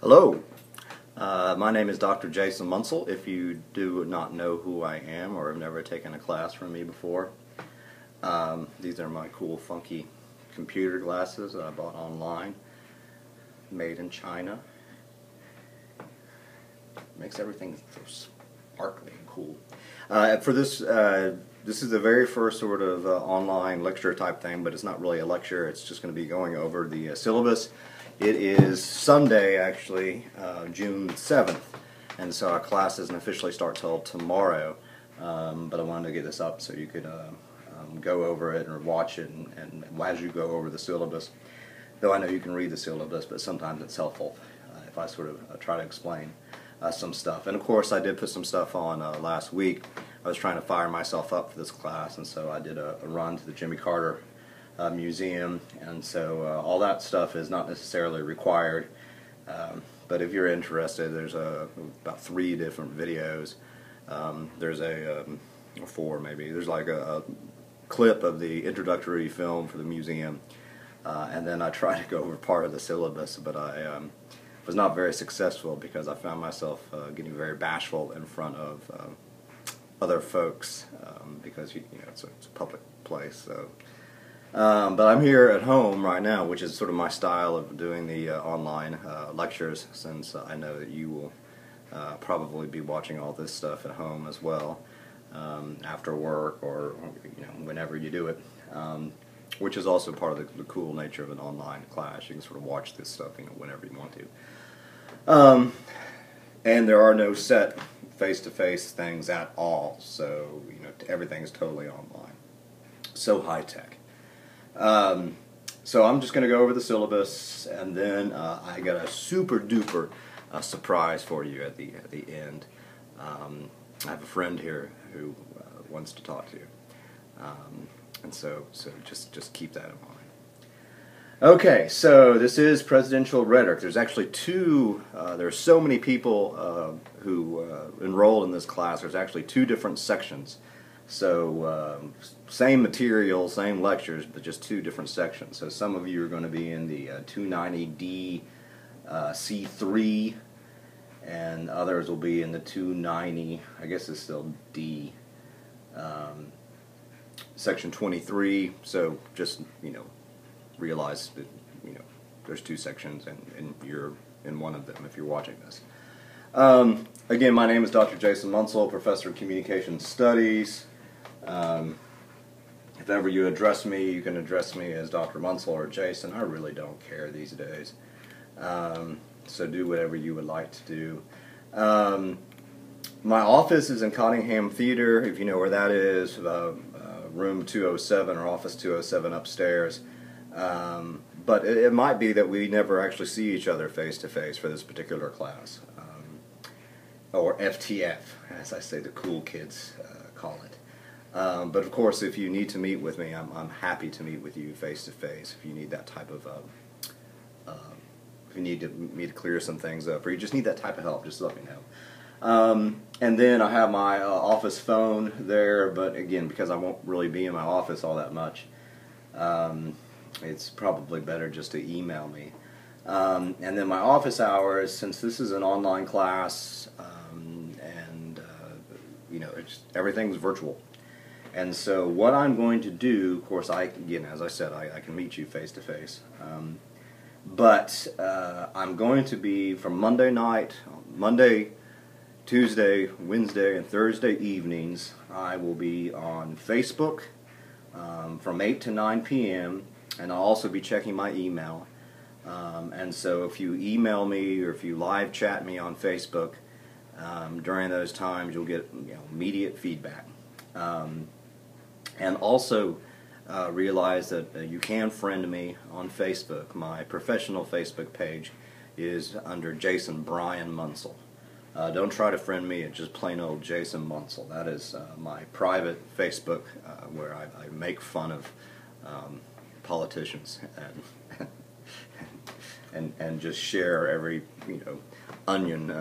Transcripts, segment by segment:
Hello, my name is Dr. Jason Munsell. If you do not know who I am or have never taken a class from me before, these are my cool funky computer glasses that I bought online, made in China. Makes everything so sparkly and cool. For this is the very first sort of online lecture type thing, but it's not really a lecture. It's just going to be going over the syllabus. It is Sunday, actually, June 7th, and so our class doesn't officially start till tomorrow, but I wanted to get this up so you could go over it or watch it and as you go over the syllabus. Though I know you can read the syllabus, but sometimes it's helpful if I sort of try to explain some stuff. And of course I did put some stuff on last week. I was trying to fire myself up for this class, and so I did a run to the Jimmy Carter museum, and so all that stuff is not necessarily required, but if you're interested, there's about 3 different videos. There's or 4 maybe. There's like a clip of the introductory film for the museum, and then I try to go over part of the syllabus, but I was not very successful because I found myself getting very bashful in front of other folks, because you know it's a public place. So. But I'm here at home right now, which is sort of my style of doing the online lectures, since I know that you will probably be watching all this stuff at home as well, after work or whenever you do it, which is also part of the cool nature of an online class. You can sort of watch this stuff whenever you want to. And there are no set face-to-face things at all, so everything is totally online. So high-tech. So I'm just going to go over the syllabus, and then I got a super duper surprise for you at the end. I have a friend here who wants to talk to you, and so just keep that in mind. Okay, so this is presidential rhetoric. There's actually there are so many people who enrolled in this class. There's actually 2 different sections. So same material, same lectures, but just 2 different sections. So some of you are going to be in the 290D C3, and others will be in the 290, I guess it's still D, section 23. So just realize that there's 2 sections, and you're in one of them if you're watching this. Again, my name is Dr. Jason Munsell, Professor of Communication Studies. If ever you address me, you can address me as Dr. Munsell or Jason. I really don't care these days. So do whatever you would like to do. My office is in Cottingham Theater, if you know where that is, room 207 or office 207 upstairs. But it might be that we never actually see each other face to face for this particular class. Or FTF, as I say the cool kids call it. But of course, if you need to meet with me, I'm happy to meet with you face to face. If you need that type of, if you need me to clear some things up, or you just need that type of help, just let me know. And then I have my office phone there, but again, because I won't really be in my office all that much, it's probably better just to email me. And then my office hours, since this is an online class, and everything's virtual. And so what I'm going to do, of course, again, as I said, I can meet you face to face. But I'm going to be from Monday, Tuesday, Wednesday, and Thursday evenings. I will be on Facebook from 8 to 9 p.m. and I'll also be checking my email. And so if you email me or if you live chat me on Facebook during those times, you'll get immediate feedback. And also realize that you can friend me on Facebook. My professional Facebook page is under Jason Brian Munsell. Don't try to friend me at just plain old Jason Munsell. That is my private Facebook where I make fun of politicians and just share every onion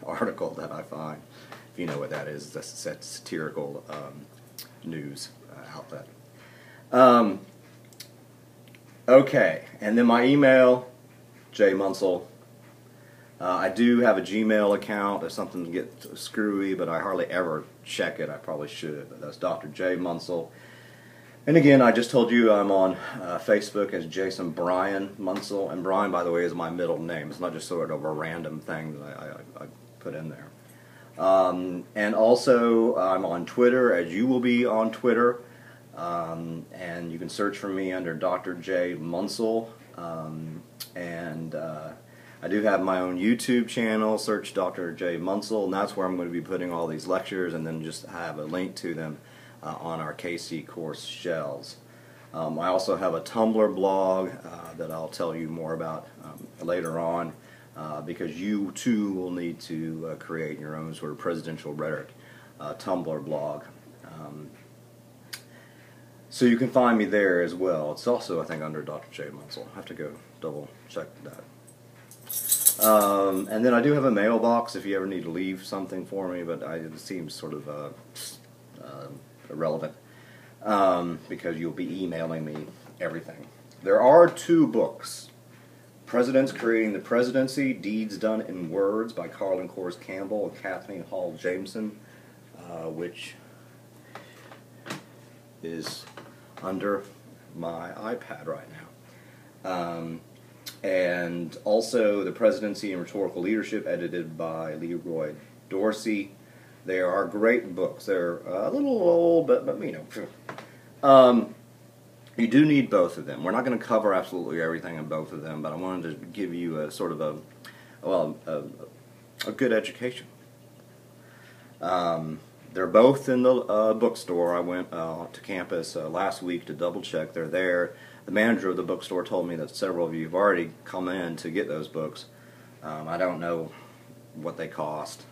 article that I find. If you know what that is, that's that satirical news outlet. Okay, and then my email, jmunsell I do have a Gmail account if something gets screwy, but I hardly ever check it. I probably should, but that's Dr. J. Munsell. And again, I just told you I'm on Facebook as Jason Brian Munsell, and Brian, by the way, is my middle name. It's not just sort of a random thing that I put in there. And also, I'm on Twitter, as you will be on Twitter, and you can search for me under Dr. J. Munsell, and I do have my own YouTube channel, search Dr. J. Munsell, and that's where I'm going to be putting all these lectures, and then just have a link to them on our KC course shells. I also have a Tumblr blog that I'll tell you more about later on, because you too will need to create your own sort of presidential rhetoric Tumblr blog. So you can find me there as well. It's also, I think, under Dr. J. Munsell. I have to go double check that. And then I do have a mailbox if you ever need to leave something for me, but it seems sort of irrelevant because you'll be emailing me everything. There are 2 books. Presidents Creating the Presidency, Deeds Done in Words by Carlin Cors Campbell and Kathleen Hall Jameson, which is under my iPad right now. And also The Presidency and Rhetorical Leadership, edited by Leroy Dorsey. They are great books. They're a little old, but you know. You do need both of them. We're not going to cover absolutely everything in both of them, but I wanted to give you a sort of a good education. They're both in the bookstore. I went to campus last week to double check. They're there. The manager of the bookstore told me that several of you have already come in to get those books. I don't know what they cost,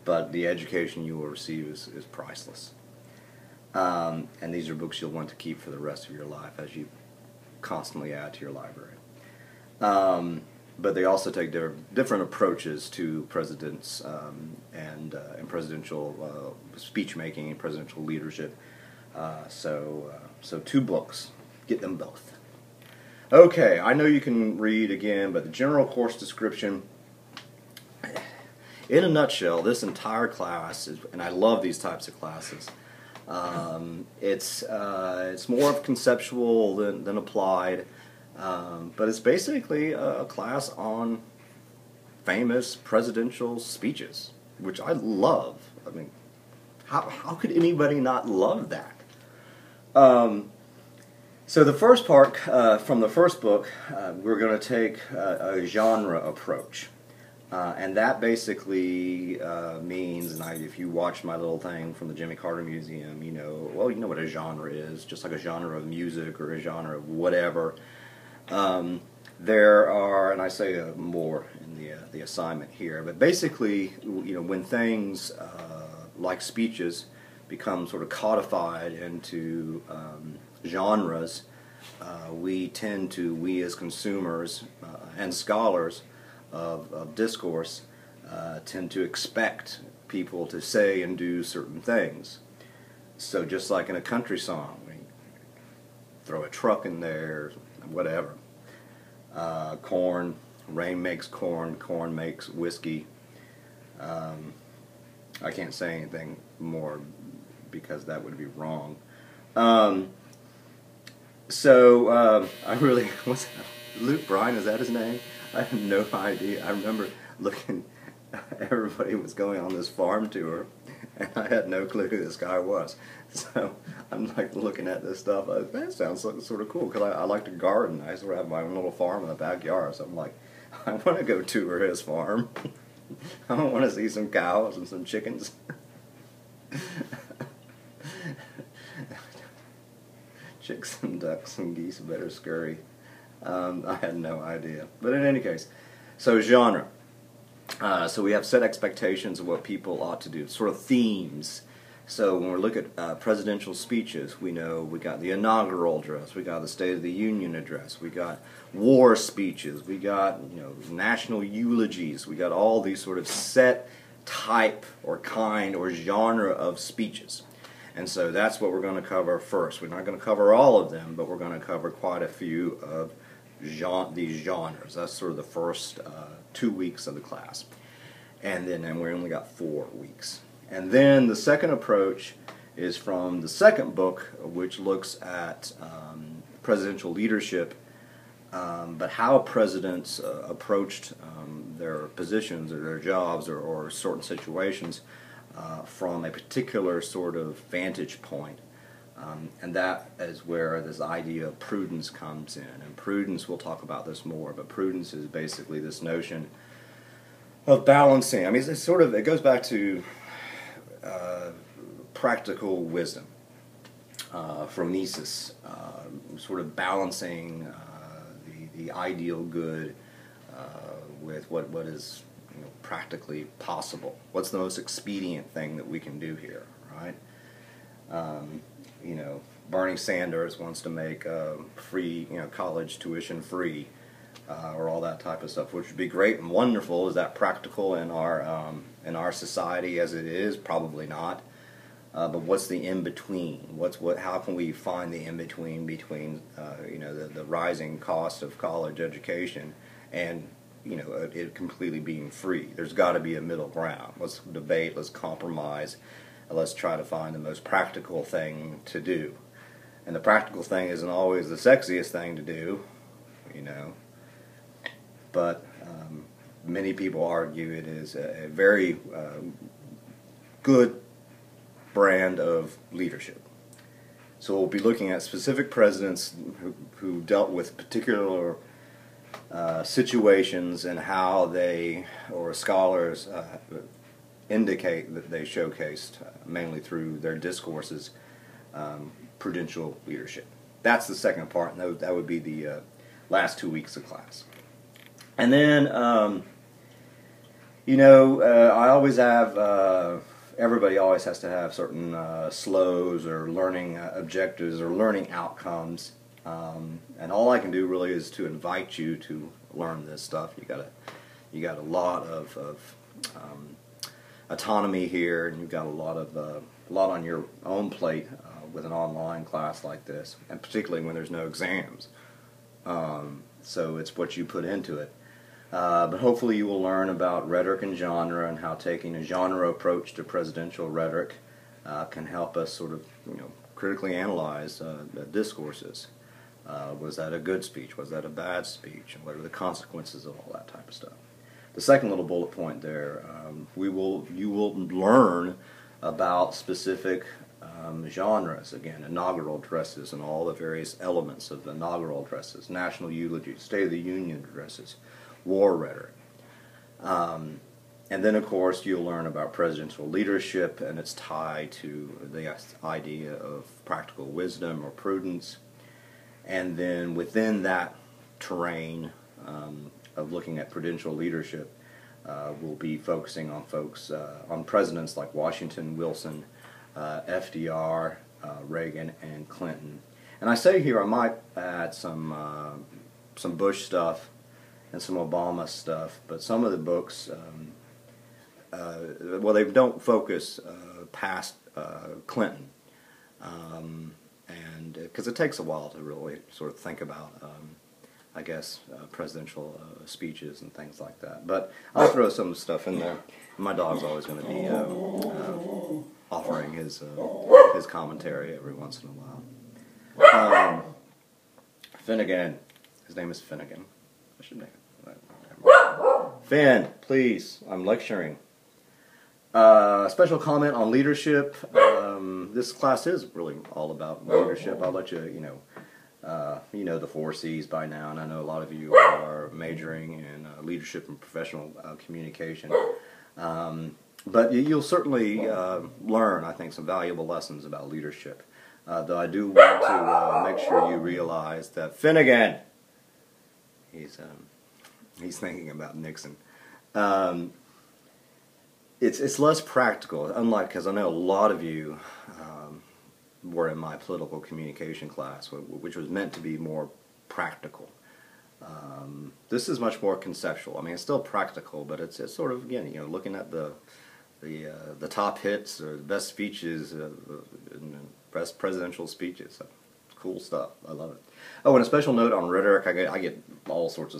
but the education you will receive is priceless. And these are books you'll want to keep for the rest of your life as you constantly add to your library. But they also take different approaches to presidents and presidential speech making and presidential leadership. So 2 books. Get them both. Okay, I know you can read again, but the general course description, in a nutshell, this entire class is, and I love these types of classes. It's more of conceptual than applied, but it's basically a class on famous presidential speeches, which I love. I mean, how could anybody not love that? So the first part from the first book, we're going to take a genre approach. And that basically means, and if you watch my little thing from the Jimmy Carter Museum, you know what a genre is, just like a genre of music or a genre of whatever. There are, and I say more in the assignment here, but basically, when things like speeches become sort of codified into genres, we as consumers and scholars of discourse tend to expect people to say and do certain things. So just like in a country song, we throw a truck in there, whatever. Corn, rain makes corn, corn makes whiskey. I can't say anything more because that would be wrong. I really, what's that? Luke Bryan, is that his name? I have no idea. I remember looking, everybody was going on this farm tour, and I had no clue who this guy was. So I'm like looking at this stuff. That sounds sort of cool, because I like to garden. I sort of have my own little farm in the backyard. So I'm like, I want to go tour his farm. I want to see some cows and some chickens. Chicks and ducks and geese better scurry. I had no idea. But in any case, so genre. So we have set expectations of what people ought to do, sort of themes. So when we look at presidential speeches, we know we got the inaugural address, we got the State of the Union address, we got war speeches, we got national eulogies, we got all these sort of set type or kind or genre of speeches. And so that's what we're going to cover first. We're not going to cover all of them, but we're going to cover quite a few of these genres. That's sort of the first 2 weeks of the class. And we only got 4 weeks. And then the second approach is from the second book, which looks at presidential leadership, but how presidents approached their positions or their jobs or certain situations from a particular sort of vantage point. And that is where this idea of prudence comes in. And prudence, we'll talk about this more, but prudence is basically this notion of balancing. I mean, it goes back to practical wisdom, phronesis, sort of balancing the ideal good with what is practically possible. What's the most expedient thing that we can do here, right? Bernie Sanders wants to make free, college tuition free, or all that type of stuff, which would be great and wonderful. Is that practical in our society as it is? Probably not. But what's the in between? How can we find the in between the rising cost of college education and it completely being free? There's got to be a middle ground. Let's debate. Let's compromise. Let's try to find the most practical thing to do. And the practical thing isn't always the sexiest thing to do, but many people argue it is a very good brand of leadership. So we'll be looking at specific presidents who dealt with particular situations and how they, or scholars, indicate that they showcased, mainly through their discourses, prudential leadership. That's the second part, and that would be the last 2 weeks of class. And then, I always have, everybody always has to have certain slows or learning objectives or learning outcomes. And all I can do really is to invite you to learn this stuff. You got a lot of autonomy here, and you've got a lot on your own plate with an online class like this, and particularly when there's no exams. So it's what you put into it. But hopefully you will learn about rhetoric and genre, and how taking a genre approach to presidential rhetoric can help us sort of critically analyze discourses. Was that a good speech? Was that a bad speech? And what are the consequences of all that type of stuff? The second little bullet point there, you will learn about specific genres. Again, inaugural addresses and all the various elements of inaugural addresses, national eulogies, State of the Union addresses, war rhetoric. And then, of course, you'll learn about presidential leadership and its tie to the idea of practical wisdom or prudence. And then within that terrain of looking at prudential leadership, we'll be focusing on presidents like Washington, Wilson, FDR, Reagan, and Clinton. And I say here, I might add some Bush stuff and some Obama stuff, but some of the books, they don't focus past Clinton, and because it takes a while to really sort of think about, presidential speeches and things like that. But I'll throw some stuff in there. My dog's always going to be offering his commentary every once in a while. Finnegan. His name is Finnegan. I should name it. Finn, please. I'm lecturing. Special comment on leadership. This class is really all about leadership. I'll let you know the 4 C's by now, and I know a lot of you are majoring in leadership and professional communication. But you'll certainly learn, I think, some valuable lessons about leadership. Though I do want to make sure you realize that Finnegan, he's thinking about Nixon. It's less practical, unlike, because I know a lot of you were in my political communication class, which was meant to be more practical. This is much more conceptual. I mean, it's still practical, but it's sort of, again, looking at the top hits or the best speeches, best presidential speeces. Cool stuff. I love it. Oh, and a special note on Rhetoric, I get all sorts of